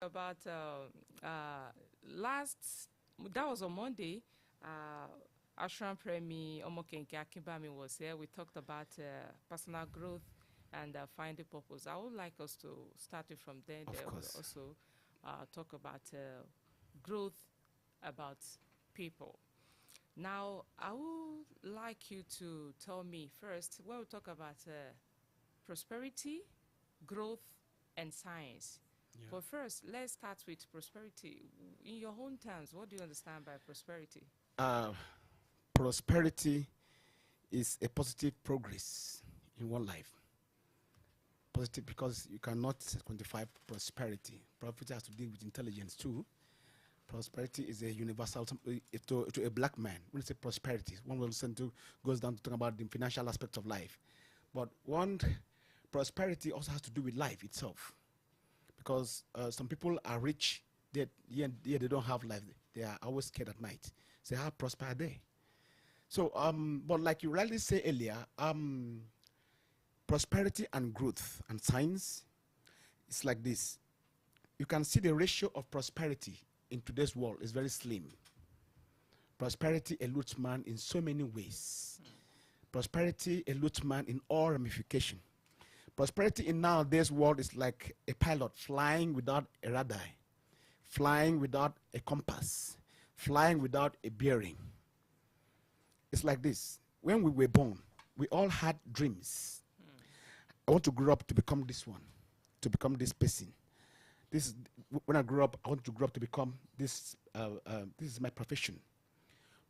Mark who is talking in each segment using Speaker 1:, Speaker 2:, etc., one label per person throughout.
Speaker 1: About last, that was on Monday, Ashram Premi Omokenke Akimbami was here. We talked about personal growth and finding purpose. I would like us to start it from there.
Speaker 2: Of
Speaker 1: We'll
Speaker 2: course.
Speaker 1: also talk about growth, about people. Now, I would like you to tell me first, when we talk about prosperity, growth, and science.
Speaker 2: Yeah.
Speaker 1: But first, let's start with prosperity. In your own terms, what do you understand by prosperity?
Speaker 2: Uh, Prosperity is a positive progress in one life. Positive because you cannot quantify prosperity. Prosperity has to deal with intelligence too. Prosperity is a universal to a black man. When you say prosperity, one will listen to goes down to talk about the financial aspect of life. But one prosperity also has to do with life itself. Because some people are rich, they don't have life. They are always scared at night. So how prosper are they? So, but like you rightly say earlier, prosperity and growth and science, it's like this. You can see the ratio of prosperity in today's world is very slim. Prosperity eludes man in so many ways. Prosperity eludes man in all ramifications. Prosperity in nowadays world is like a pilot flying without a radar, flying without a compass, flying without a bearing. It's like this. When we were born, we all had dreams. I want to grow up to become this one, to become this person. When I grow up, I want to grow up to become this. This is my profession.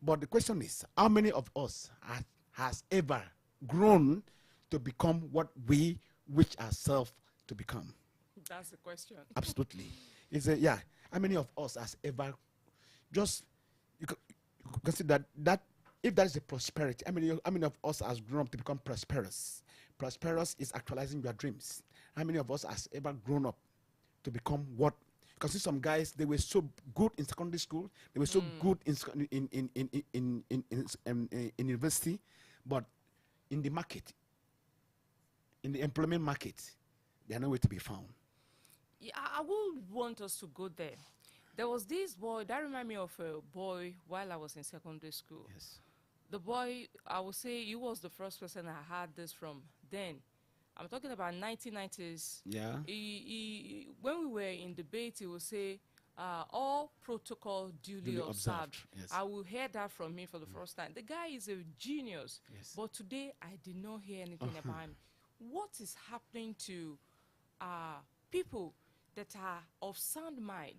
Speaker 2: But the question is, how many of us has ever grown to become what we wish ourselves to become?
Speaker 1: That's the question.
Speaker 2: Absolutely. It's a, yeah. How many of us has ever just you consider that if that is a prosperity, how many of us has grown up to become prosperous? Prosperous is actualizing your dreams. How many of us has ever grown up to become what? You can see some guys, they were so good in secondary school, they were so good in university, but in the market, in the employment market, they are nowhere to be found.
Speaker 1: Yeah, I would want us to go there. There was this boy, that reminded me of a boy while I was in secondary school.
Speaker 2: Yes.
Speaker 1: The boy, I would say he was the first person I had this from then. I'm talking about 1990s.
Speaker 2: Yeah.
Speaker 1: When we were in debate, he would say, all protocol duly observed.
Speaker 2: Yes.
Speaker 1: I will hear that from him for the first time. The guy is a genius.
Speaker 2: Yes.
Speaker 1: But today, I did not hear anything about him. What is happening to people that are of sound mind,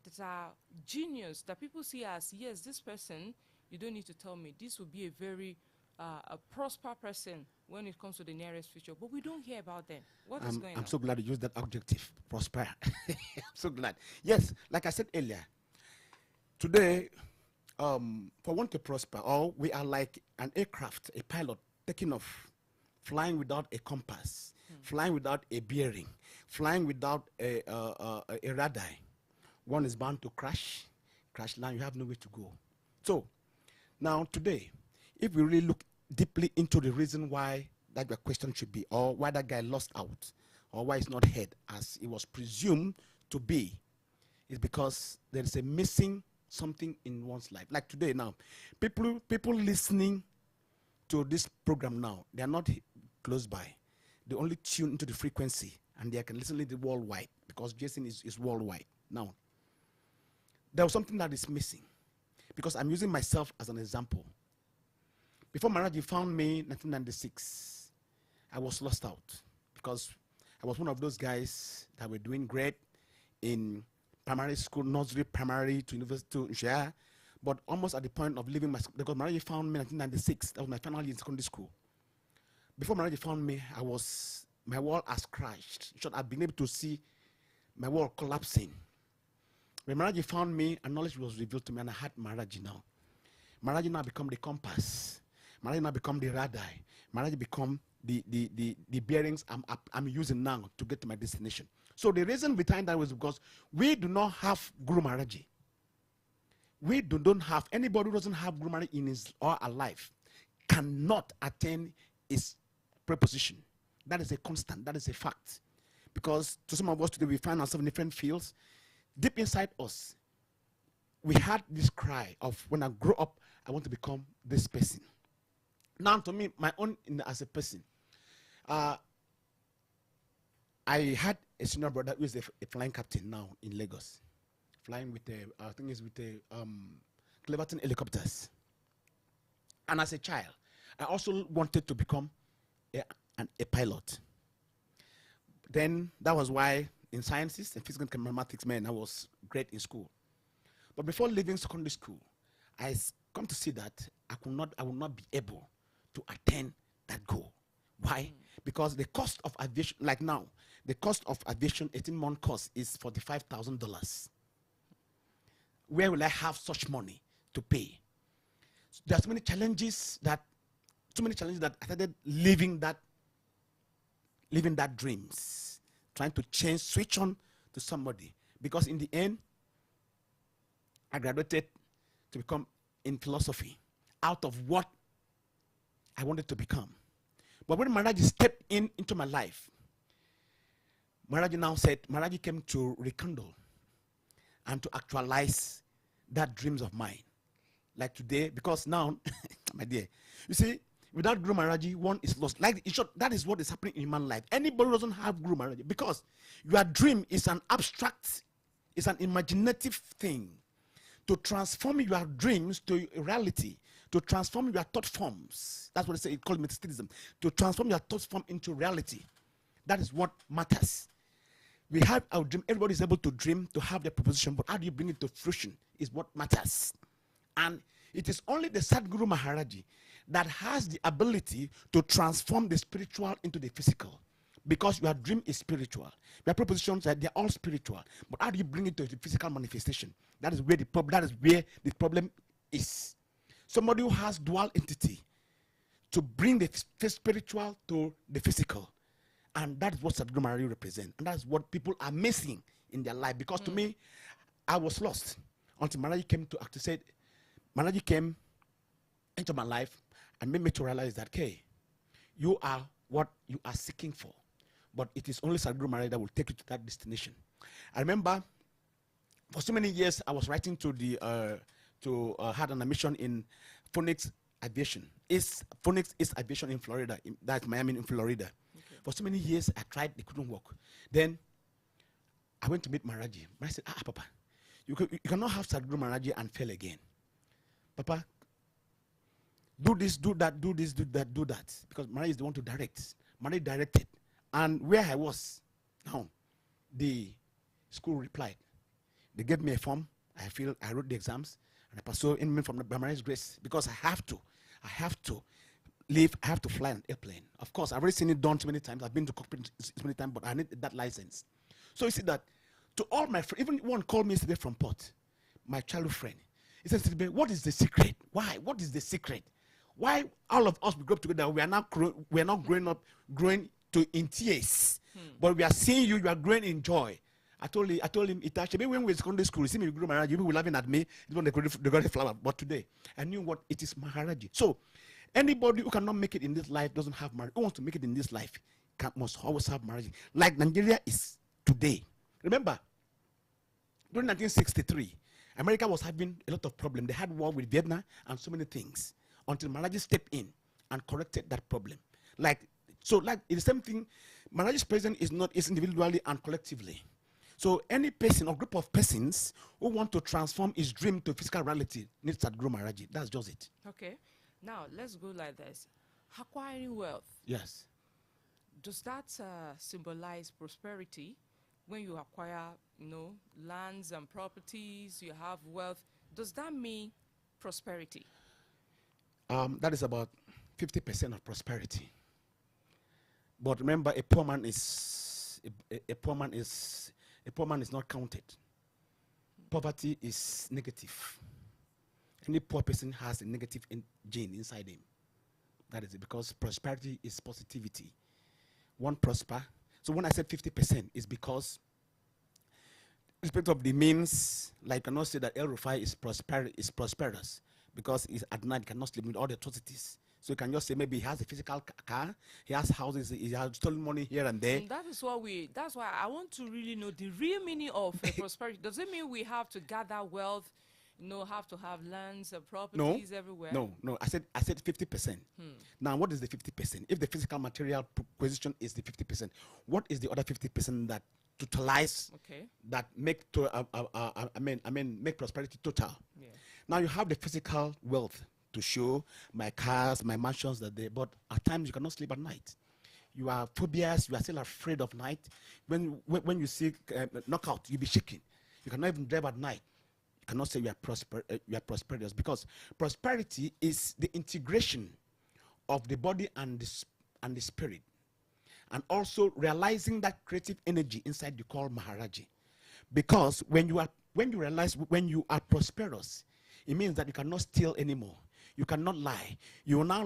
Speaker 1: that are genius, that people see as, yes, this person, you don't need to tell me, this will be a very a prosper person when it comes to the nearest future, but we don't hear about them. What is going on?
Speaker 2: I'm so glad you used that adjective, prosper. I'm so glad. Yes, like I said earlier, today, for one to prosper, or we are like an aircraft, a pilot taking off, flying without a compass, flying without a bearing, flying without a radar. One is bound to crash land, you have nowhere to go. So, now today, if we really look deeply into the reason why that your question should be, or why that guy lost out, or why it's not heard as it was presumed to be, is because there is a missing something in one's life. Like today now, people listening to this program now, they are not close by. They only tune into the frequency and they can listen to it worldwide because Jason is worldwide. Now, there was something that is missing because I'm using myself as an example. Before Maharaji found me in 1996, I was lost out because I was one of those guys that were doing great in primary school, nursery, primary to university to share, but almost at the point of leaving my school, because Maharaji found me in 1996, that was my final year in secondary school. Before Maharaji found me, my world has crashed. In short, I've been able to see my world collapsing. When Maharaji found me, a knowledge was revealed to me, and I had Maharaji now. Maharaji now become the compass. Maharaji now become the radar. Maharaji become the bearings I'm using now to get to my destination. So the reason behind that was because we do not have Guru Maharaji. We don't have, anybody who doesn't have Guru Maharaji in his or her life cannot attain his preposition. That is a constant, that is a fact. Because to some of us today, we find ourselves in different fields. deep inside us, we had this cry of, when I grow up, I want to become this person. Now, to me, my own as a person, I had a senior brother who is a flying captain now in Lagos, flying with I think it's with the Cleverton helicopters. And as a child, I also wanted to become a pilot. Then that was why in sciences and physics and mathematics, man, I was great in school. But before leaving secondary school, I come to see that I will not be able to attain that goal. Why? Because the cost of aviation, like now, the cost of aviation 18-month course is $45,000. Where will I have such money to pay? So there's so many challenges that I started living that dreams, trying to switch on to somebody. Because in the end, I graduated to become in philosophy out of what I wanted to become. But when Maharaji stepped into my life, Maharaji came to rekindle and to actualize that dreams of mine. Like today, because now, my dear, you see, without Guru Maharaji, one is lost. Like that is what is happening in human life. Anybody who doesn't have Guru Maharaji, because your dream is an abstract, it's an imaginative thing. To transform your dreams to reality, to transform your thought forms. That's what they say, it's called metastatism. To transform your thought form into reality. That is what matters. We have our dream, everybody is able to dream, to have their proposition, but how do you bring it to fruition is what matters. And it is only the Sadguru Maharaji that has the ability to transform the spiritual into the physical. Because your dream is spiritual. Your propositions are, they're all spiritual. But how do you bring it to the physical manifestation? That is where the problem is. Somebody who has dual entity to bring the spiritual to the physical. And that is what Sadguru Maharaji represents. And that's what people are missing in their life. Because to me, I was lost until Maharaji came to actually say, Maharaji came into my life and made me to realize that, okay, you are what you are seeking for. But it is only Sadguru Maharaji that will take you to that destination. I remember for so many years I was writing to had an admission in Phoenix Aviation. Phoenix is aviation in Florida. That's Miami in Florida. Okay. For so many years I tried, it couldn't work. Then I went to meet Maharaji. I said, Papa, you cannot have Sadguru Maharaji and fail again. Papa, do this, do that, do this, do that, do that. Because Maharaji is the one to direct. Maharaji directed. And where I was, now, the school replied. They gave me a form. I wrote the exams, and I passed in from the Maharaji's grace, because I have to leave, I have to fly an airplane. Of course, I've already seen it done so many times. I've been to cockpit so many times, but I need that license. So you see that, to all my friends, even one called me yesterday from Port, my childhood friend. He said, what is the secret? Why? What is the secret? Why all of us we grow up together? We are not growing in tears, but we are seeing you are growing in joy. I told him, Itachi, maybe when we were in secondary school, you see me with Guru Maharaji, you were laughing at me, when they got a flower. But today, I knew what it is, Maharaji. So, anybody who cannot make it in this life doesn't have Maharaji. Who wants to make it in this life must always have Maharaji. Like Nigeria is today. Remember, during 1963, America was having a lot of problems. They had war with Vietnam and so many things, until Maharaji stepped in and corrected that problem. So it's the same thing. Maharaji's presence is individually and collectively. So any person or group of persons who want to transform his dream to physical reality needs Sadguru Maharaji. That's just it.
Speaker 1: Okay. Now let's go like this. Acquiring wealth.
Speaker 2: Yes.
Speaker 1: Does that symbolize prosperity? When you acquire, lands and properties, you have wealth. Does that mean prosperity?
Speaker 2: That is about 50% of prosperity. But remember, a poor man is not counted. Poverty is negative. Any poor person has a negative gene inside him. That is it, because prosperity is positivity. One prosper. So when I said 50%, it's because, respect of the means, like I cannot say that El Rufai is prosperous, because it's at night, cannot sleep with all the atrocities. So you can just say maybe he has a physical car, he has houses, he has stolen money here and there.
Speaker 1: And that's why I want to really know the real meaning of prosperity. Does it mean we have to gather wealth, have to have lands and
Speaker 2: No,
Speaker 1: properties everywhere?
Speaker 2: no. I said 50%. Now, what is the 50%? If the physical material position is the 50%, what is the other 50% that totalize,
Speaker 1: Okay.
Speaker 2: that make make prosperity total?
Speaker 1: Yeah.
Speaker 2: Now you have the physical wealth to show, my cars, my mansions that they, but at times you cannot sleep at night. You are phobias, you are still afraid of night. When you see knockout, you'll be shaking. You cannot even drive at night. You cannot say you are prosperous, because prosperity is the integration of the body and the spirit, and also realizing that creative energy inside you call Maharaji. Because when you realize when you are prosperous, it means that you cannot steal anymore. You cannot lie. You're now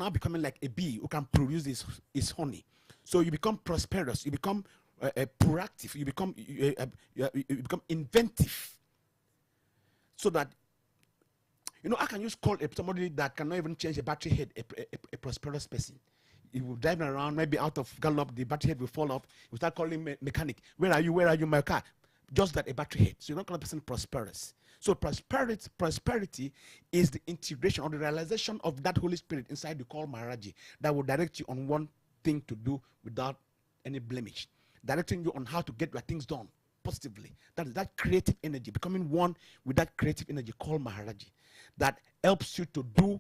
Speaker 2: becoming like a bee who can produce his honey. So you become prosperous. You become proactive. You become inventive. So that I can just call somebody that cannot even change a battery head a prosperous person. He will drive around, maybe out of gallop, the battery head will fall off. You start calling mechanic. Where are you, my car? Just that a battery head. So you're not call a person prosperous. So prosperity is the integration or the realization of that Holy Spirit inside the call Maharaji that will direct you on one thing to do without any blemish, directing you on how to get your things done positively. That is that creative energy, becoming one with that creative energy called Maharaji, that helps you to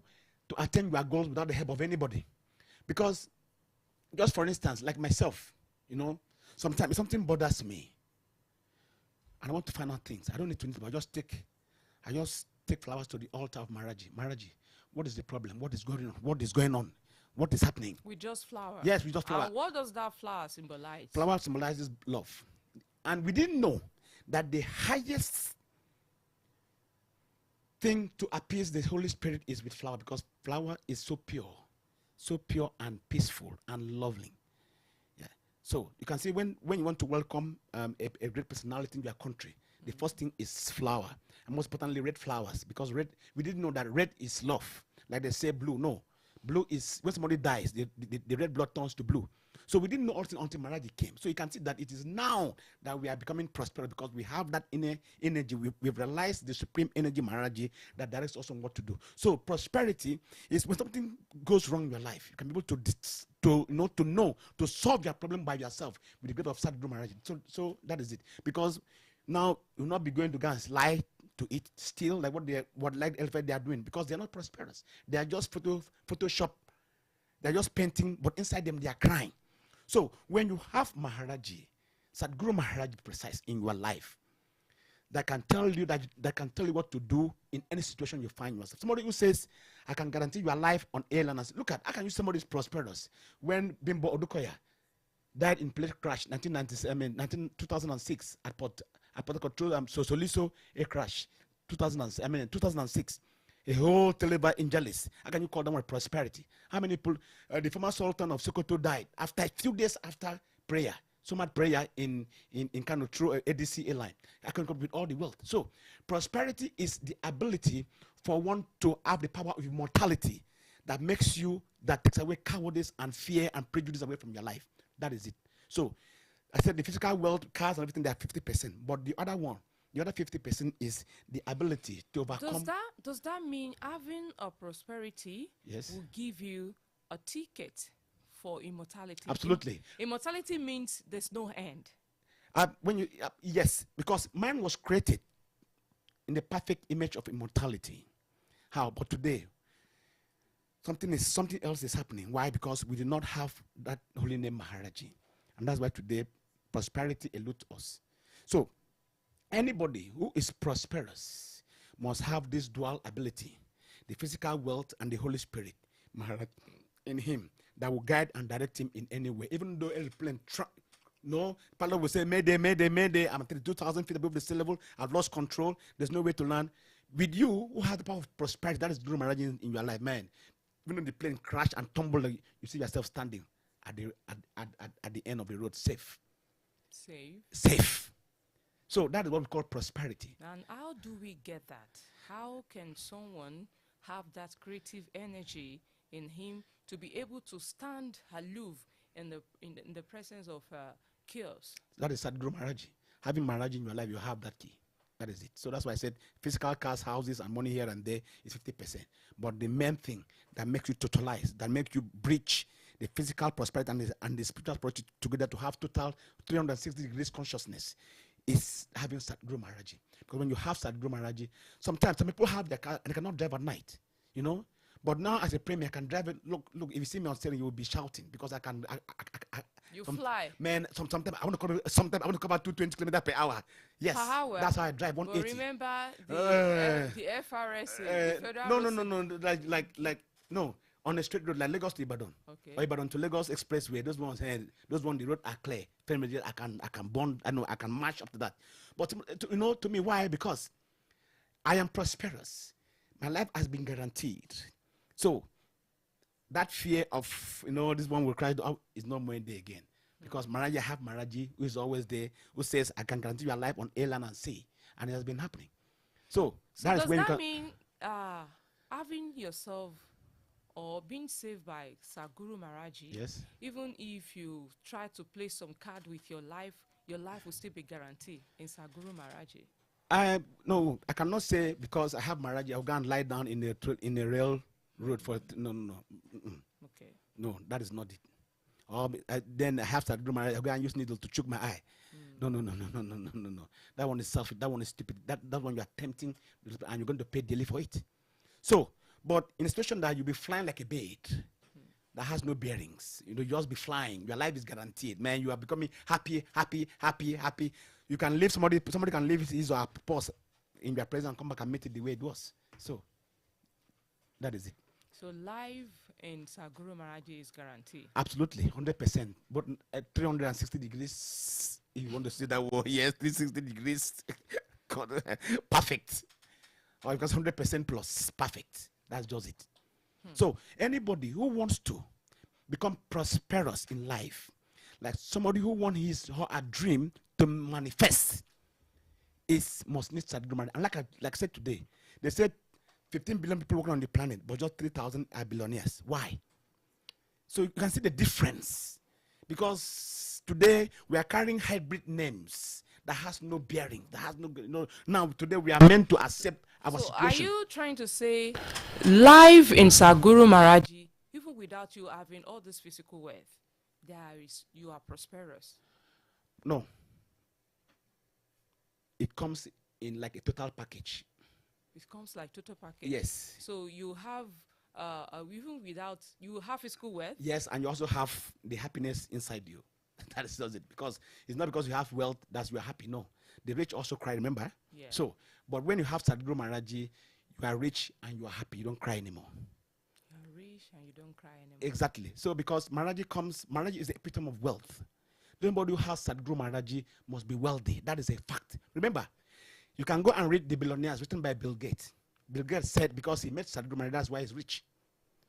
Speaker 2: attain your goals without the help of anybody. Because, just for instance, like myself, sometimes something bothers me, and I want to find out things. I don't need to but I just take flowers to the altar of Maharaji. Maharaji, what is the problem? What is going on? What is going on? What is happening?
Speaker 1: With just flower?
Speaker 2: Yes, with just flower.
Speaker 1: And what does that flower symbolize?
Speaker 2: Flower symbolizes love. And we didn't know that the highest thing to appease the Holy Spirit is with flower, because flower is so pure and peaceful and lovely. Yeah. So you can see when you want to welcome a great personality in your country, the first thing is flower, and most importantly red flowers, because red, we didn't know that red is love, like they say blue. No, blue is when somebody dies, the red blood turns to blue. So we didn't know until Maharaji came. So you can see that it is now that we are becoming prosperous, because we have that inner energy. We've realized the supreme energy Maharaji that directs us on what to do. So prosperity is when something goes wrong in your life, you can be able to solve your problem by yourself with the grace of Guru Maharaji. So that is it. Because now you'll not be going to go and lie to eat, steal, like what elephant they are doing, because they are not prosperous. They are just Photoshop. They are just painting, but inside them they are crying. So when you have Maharaji, Sadhguru Maharaji precise in your life, that can tell you what to do in any situation you find yourself. Somebody who says, I can guarantee your life on airline. Look at, how can you somebody is prosperous? When Bimbo Odukoya died in plane crash 2006 at Port Sosoliso, a crash 2006. A whole Teleba Injalis. How can you call them a prosperity? How many people? The former Sultan of Sokoto died after a few days after prayer. So much prayer in Kano through ADC airline. I can come with all the wealth. So prosperity is the ability for one to have the power of immortality that takes away cowardice and fear and prejudice away from your life. That is it. So I said the physical wealth, cars and everything, they are 50%. But the other 50% is the ability to overcome.
Speaker 1: Does that mean having a prosperity will give you a ticket for immortality?
Speaker 2: Absolutely.
Speaker 1: Immortality means there's no end.
Speaker 2: Yes, because man was created in the perfect image of immortality. How? But today, something else is happening. Why? Because we do not have that holy name Maharaji. And that's why today prosperity eludes us. So anybody who is prosperous must have this dual ability, the physical wealth and the Holy Spirit Maharaji in him, that will guide and direct him in any way. Even though airplane pilot will say, Mayday, Mayday, Mayday, I'm 32,000 feet above the sea level, I've lost control, there's no way to land. With you, who has the power of prosperity, that is Guru Maharaji in your life, man. Even though the plane crash and tumble, you see yourself standing at the end of the road, safe. Safe. So that is what we call prosperity.
Speaker 1: And how do we get that? How can someone have that creative energy in him to be able to stand aloof in the presence of chaos.
Speaker 2: That is Sadhguru Maharaji. Having Maharaji in your life, you have that key. That is it. So that's why I said physical cars, houses, and money here and there is 50%. But the main thing that makes you totalize, that makes you breach the physical prosperity and the spiritual prosperity together to have total 360 degrees consciousness is having Sadhguru Maharaji. Because when you have Sadhguru Maharaji, sometimes some people have their car and they cannot drive at night, you know. But now as a premier, I can drive it. Look, if you see me on steering, you will be shouting because I can.
Speaker 1: You fly.
Speaker 2: Man, sometimes I want to cover. Sometimes I want to cover 220 kilometers per hour. Yes,
Speaker 1: per hour.
Speaker 2: That's how I drive.
Speaker 1: But
Speaker 2: 180.
Speaker 1: remember the FRSA, the Federal
Speaker 2: No. Like no. On a straight road like Lagos to Ibadan,
Speaker 1: Okay.
Speaker 2: or Ibadan to Lagos Expressway, those ones, the road are clear. I can bond. I know I can march up to that. But to me, why? Because I am prosperous. My life has been guaranteed. So that fear of this one will cry out is not more there again. Because Maharaji, I have Maharaji who is always there, who says I can guarantee your life on air, land, and sea, and it has been happening. So that
Speaker 1: does
Speaker 2: is when
Speaker 1: that mean having yourself or being saved by Guru Maharaji?
Speaker 2: Yes.
Speaker 1: Even if you try to play some card with your life will still be guaranteed in Guru Maharaji.
Speaker 2: No, I cannot say because I have Maharaji, I'll go and lie down in a rail road for no.
Speaker 1: Okay.
Speaker 2: No, that is not it. Or then I have to do I'll go and use needle to choke my eye. No. That one is selfish. That one is stupid. That one you are tempting, and you're going to pay daily for it. So, but in a situation that you'll be flying like a bird that has no bearings, you just be flying. Your life is guaranteed, man. You are becoming happy. You can leave somebody can leave his or her purse in your presence and come back and meet it the way it was. So, that is it.
Speaker 1: So life in Guru Maharaji is guaranteed.
Speaker 2: Absolutely, 100%. But at 360 degrees, if you want to see that word, yes, 360 degrees, perfect. Or because 100% plus, perfect. That's just it. So anybody who wants to become prosperous in life, like somebody who wants his or her dream to manifest, must need Sadhguru Maharaji. And like I said today, they said 15 billion people working on the planet, but just 3,000 are billionaires. Why? So you can see the difference. Because today we are carrying hybrid names that has no bearing, that has no. Now today we are meant to accept our situation.
Speaker 1: Are you trying to say life in Guru Maharaji, even without you having all this physical wealth, you are prosperous?
Speaker 2: No. It comes in like a total package.
Speaker 1: It comes like total package.
Speaker 2: Yes.
Speaker 1: So you have even without you have physical wealth.
Speaker 2: Yes, and you also have the happiness inside you. That is does it, because it's not because you have wealth that you are happy. No, the rich also cry. Remember.
Speaker 1: Yeah.
Speaker 2: So, but when you have Sadhguru Maharaji, you are rich and you are happy. You don't cry anymore.
Speaker 1: You are rich and you don't cry anymore.
Speaker 2: Exactly. So because Maharaji is the epitome of wealth. Anybody who has Sadhguru Maharaji must be wealthy. That is a fact. Remember. You can go and read The Billionaires written by Bill Gates. Bill Gates said because he met Sadhguru Maharaji, that's why he's rich.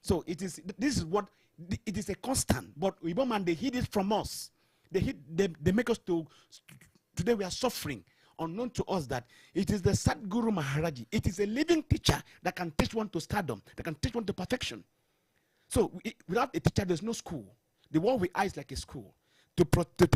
Speaker 2: So it is a constant. But Igbo, they hid it from us. They make us today we are suffering, unknown to us that it is the Sadhguru Maharaji. It is a living teacher that can teach one to stardom, that can teach one to perfection. So without a teacher, there's no school. The world we are is like a school. To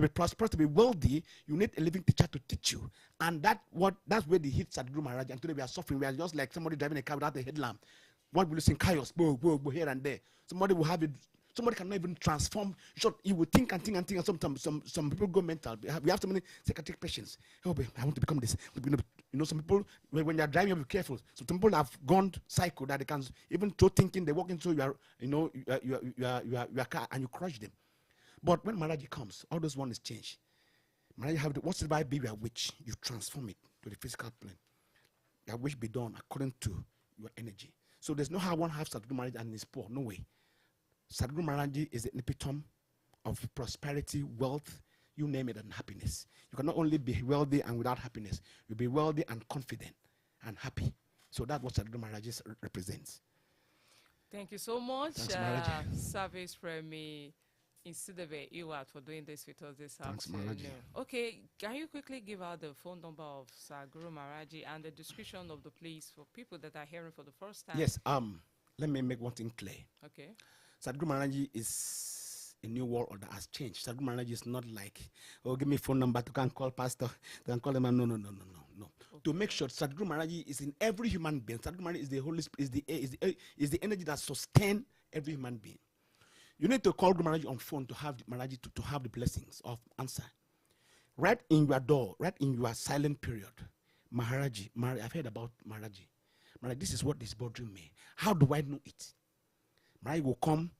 Speaker 2: be prosperous, to be wealthy, you need a living teacher to teach you. And that's where the hit Sadhguru Maharaji. And today we are suffering. We are just like somebody driving a car without a headlamp. One will listen chaos, bo here and there. Somebody will have it. Somebody cannot even transform. He will think and sometimes some people go mental. We have so many psychiatric patients. Oh, babe, I want to become this. Some people when they are driving, you have to be careful. So some people have gone psycho that they can even through thinking they walk into your car and you crush them. But when Maharaji comes, all those ones change. Maharaji have what's the Bible? You are witch. You transform it to the physical plane. Your wish be done according to your energy. So there's no how one has Sadhguru Maharaji and is poor. No way. Sadhguru Maharaji is the epitome of prosperity, wealth, you name it, and happiness. You cannot only be wealthy and without happiness. You'll be wealthy and confident and happy. So that's what Sadhguru Maharaji represents.
Speaker 1: Thank you so much.
Speaker 2: Thanks, Maharaji.
Speaker 1: Service Premi Insidebe Iwat for doing this with us this
Speaker 2: Thanks,
Speaker 1: afternoon.
Speaker 2: Maharaji.
Speaker 1: Okay, can you quickly give out the phone number of Sir Guru Maharaji and the description of the place for people that are hearing for the first time?
Speaker 2: Yes, let me make one thing clear.
Speaker 1: Okay.
Speaker 2: Sadhguru Maharaji is a new world order, has changed. Sadhguru Maharaji is not like, oh, give me phone number to can call pastor, to can call him. No. Okay. To make sure Sadhguru Maharaji is in every human being. Sadhguru Maharaji is the Holy Spirit, is the energy that sustains every human being. You need to call Guru Maharaji on phone to have Maharaji to have the blessings of answer. Right in your door, right in your silent period. Maharaji, I've heard about Maharaji. Maharaji, this is what is bothering me. How do I know it? Maharaji will come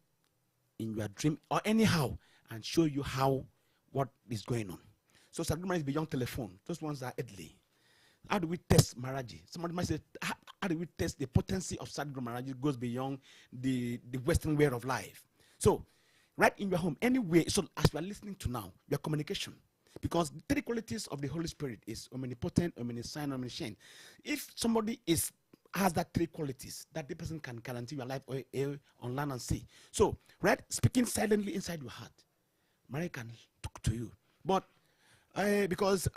Speaker 2: in your dream or anyhow and show you what is going on. So Sadhguru Maharaji is beyond telephone. Those ones are deadly. How do we test Maharaji? Somebody might say, how do we test the potency of Sadhguru Maharaji? It goes beyond the Western way of life. So, right in your home, anyway, so as we are listening to now, your communication. Because the three qualities of the Holy Spirit is omnipotent, omniscient, omniscient. If somebody has that three qualities, that the person can guarantee your life on land and sea. So, right, speaking silently inside your heart, Mary can talk to you. But because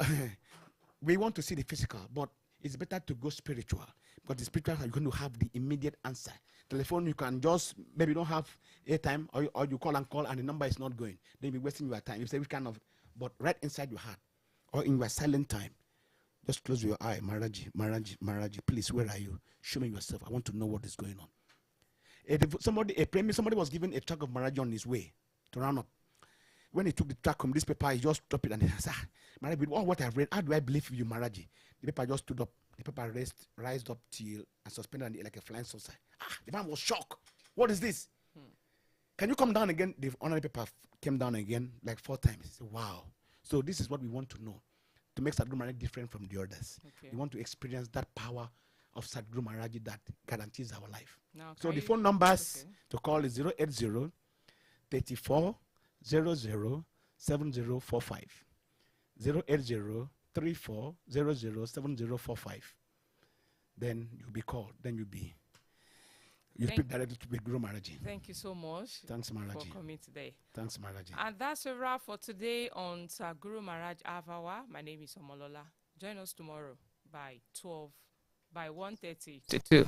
Speaker 2: we want to see the physical, but it's better to go spiritual. Because the spiritual, you're going to have the immediate answer. Telephone, you can just, maybe you don't have airtime, or you call and the number is not going. Then you'll be wasting your time. You say, which kind of, but right inside your heart, or in your silent time, just close your eye. Maharaji, please, where are you? Show me yourself. I want to know what is going on. Somebody was given a track of Maharaji on his way to round up. When he took the track from this paper, he just dropped it and he said, Maharaji, with all what I've read, how do I believe you, Maharaji? The paper just stood up. The paper raised up till and suspended like a flying saucer. The man was shocked. What is this? Can you come down again? The honorary paper came down again like 4 times. He said, wow. So this is what we want to know to make Sadhguru Maharaji different from the others. Okay. We want to experience that power of Sadhguru Maharaji that guarantees our life. Now, so the phone numbers to call is 080 34 00 7045. 080 34 00 7045. Then you'll be called. Then you speak directly to Guru Maharaji.
Speaker 1: Thank you so much.
Speaker 2: Thanks, Maharaji.
Speaker 1: For coming today.
Speaker 2: Thanks, Maharaji.
Speaker 1: And that's a wrap for today on Sir Guru Maharaj Avawa. My name is OMOLOLA. Join us tomorrow by 1:30 to 2.